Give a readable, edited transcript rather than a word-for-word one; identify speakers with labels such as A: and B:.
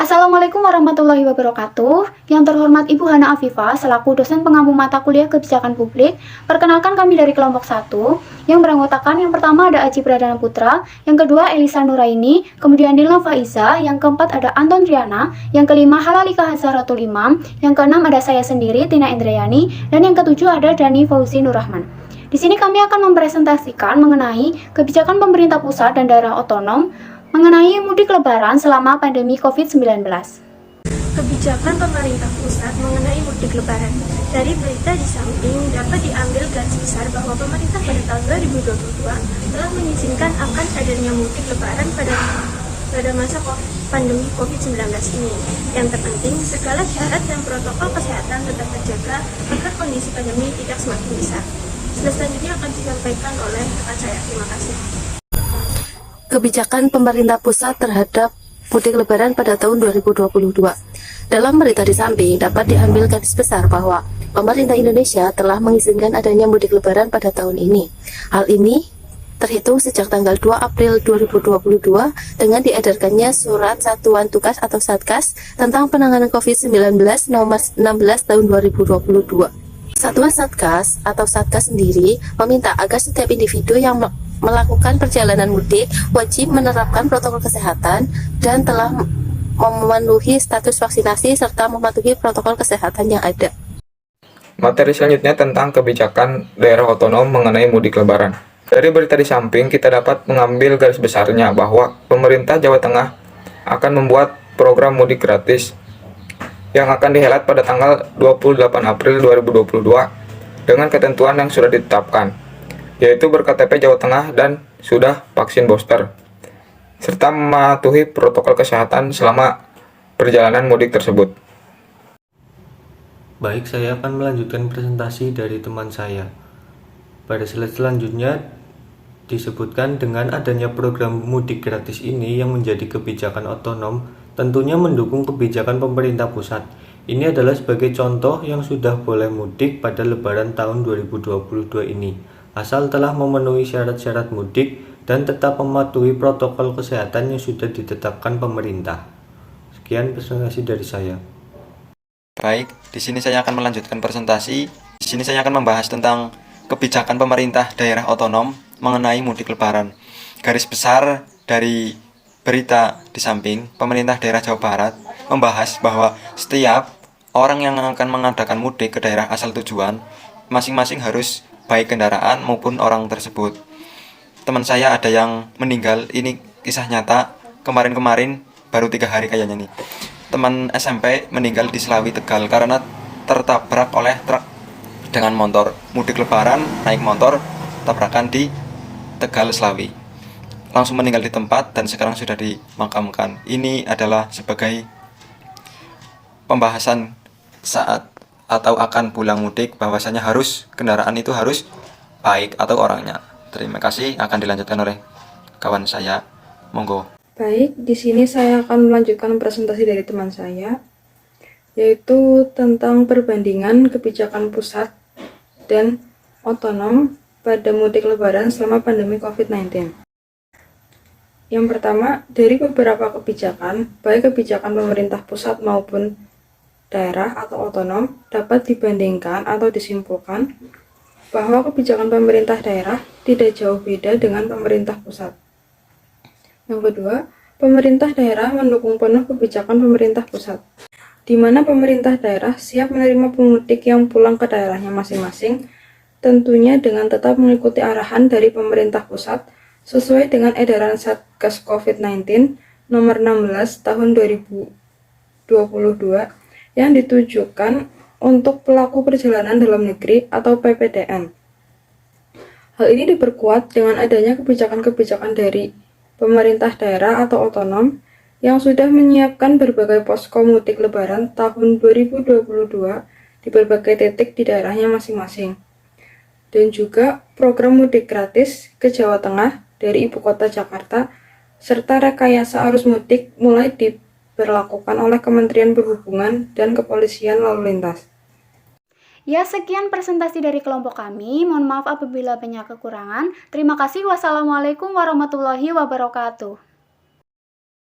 A: Assalamualaikum warahmatullahi wabarakatuh. Yang terhormat Ibu Hana Afifah selaku dosen pengampu mata kuliah Kebijakan Publik. Perkenalkan kami dari kelompok 1 yang beranggotakan yang pertama ada Aji Pradana Putra, yang kedua Elisa Nuraini, kemudian Dilma Faiza, yang keempat ada Anton Triana, yang kelima Halalika Hazaratul Imam, yang keenam ada saya sendiri Tina Indrayani, dan yang ketujuh ada Dani Fauzi Nurrahman. Di sini kami akan mempresentasikan mengenai kebijakan pemerintah pusat dan daerah otonom mengenai mudik lebaran selama pandemi COVID-19.
B: Kebijakan pemerintah pusat mengenai mudik lebaran. Dari berita di samping dapat diambil garis besar bahwa pemerintah pada tahun 2022 telah mengizinkan akan adanya mudik lebaran pada masa pandemi COVID-19 ini. Yang terpenting, segala syarat dan protokol kesehatan tetap terjaga agar kondisi pandemi tidak semakin besar. Selanjutnya akan disampaikan oleh rekan saya. Terima kasih.
C: Kebijakan pemerintah pusat terhadap mudik lebaran pada tahun 2022. Dalam berita di samping dapat diambil garis besar bahwa pemerintah Indonesia telah mengizinkan adanya mudik lebaran pada tahun ini. Hal ini terhitung sejak tanggal 2 April 2022 dengan diedarkannya Surat Satuan Tugas atau Satgas tentang penanganan COVID-19 nomor 16 tahun 2022. Satuan Satgas atau Satgas sendiri meminta agar setiap individu yang melakukan perjalanan mudik wajib menerapkan protokol kesehatan dan telah memenuhi status vaksinasi serta mematuhi protokol kesehatan yang ada.
D: Materi selanjutnya tentang kebijakan daerah otonom mengenai mudik lebaran. Dari berita di samping kita dapat mengambil garis besarnya bahwa pemerintah Jawa Tengah akan membuat program mudik gratis yang akan dihelat pada tanggal 28 April 2022 dengan ketentuan yang sudah ditetapkan, yaitu berKTP Jawa Tengah dan sudah vaksin booster, serta mematuhi protokol kesehatan selama perjalanan mudik tersebut.
E: Baik, saya akan melanjutkan presentasi dari teman saya. Pada slide selanjutnya disebutkan dengan adanya program mudik gratis ini yang menjadi kebijakan otonom, tentunya mendukung kebijakan pemerintah pusat. Ini adalah sebagai contoh yang sudah boleh mudik pada lebaran tahun 2022 ini, asal telah memenuhi syarat-syarat mudik dan tetap mematuhi protokol kesehatan yang sudah ditetapkan pemerintah. Sekian presentasi dari saya.
F: Baik, di sini saya akan melanjutkan presentasi. Di sini saya akan membahas tentang kebijakan pemerintah daerah otonom mengenai mudik lebaran. Garis besar dari berita di samping, pemerintah daerah Jawa Barat membahas bahwa setiap orang yang akan mengadakan mudik ke daerah asal tujuan, masing-masing harus baik kendaraan maupun orang tersebut. Teman saya ada yang meninggal, ini kisah nyata, kemarin-kemarin baru 3 hari kayaknya nih. Teman SMP meninggal di Selawi, Tegal karena tertabrak oleh truk dengan motor. Mudik lebaran, naik motor, tabrakan di Tegal, Selawi. Langsung meninggal di tempat dan sekarang sudah dimakamkan. Ini adalah sebagai pembahasan saat atau akan pulang mudik, bahwasanya harus kendaraan itu harus baik atau orangnya. Terima kasih, akan dilanjutkan oleh kawan saya. Monggo.
G: Baik, di sini saya akan melanjutkan presentasi dari teman saya, yaitu tentang perbandingan kebijakan pusat dan otonom pada mudik lebaran selama pandemi COVID-19. Yang pertama, dari beberapa kebijakan, baik kebijakan pemerintah pusat maupun daerah atau otonom, dapat dibandingkan atau disimpulkan bahwa kebijakan pemerintah daerah tidak jauh beda dengan pemerintah pusat. Yang kedua, pemerintah daerah mendukung penuh kebijakan pemerintah pusat, di mana pemerintah daerah siap menerima pemudik yang pulang ke daerahnya masing-masing, tentunya dengan tetap mengikuti arahan dari pemerintah pusat sesuai dengan edaran Satgas COVID-19 nomor 16 tahun 2022 yang ditujukan untuk pelaku perjalanan dalam negeri atau PPDN. Hal ini diperkuat dengan adanya kebijakan-kebijakan dari pemerintah daerah atau otonom yang sudah menyiapkan berbagai posko mudik lebaran tahun 2022 di berbagai titik di daerahnya masing-masing. Dan juga program mudik gratis ke Jawa Tengah dari ibu kota Jakarta, serta rekayasa arus mudik mulai diberlakukan oleh Kementerian Perhubungan dan Kepolisian Lalu Lintas.
A: Ya, sekian presentasi dari kelompok kami. Mohon maaf apabila banyak kekurangan. Terima kasih. Wassalamualaikum warahmatullahi wabarakatuh.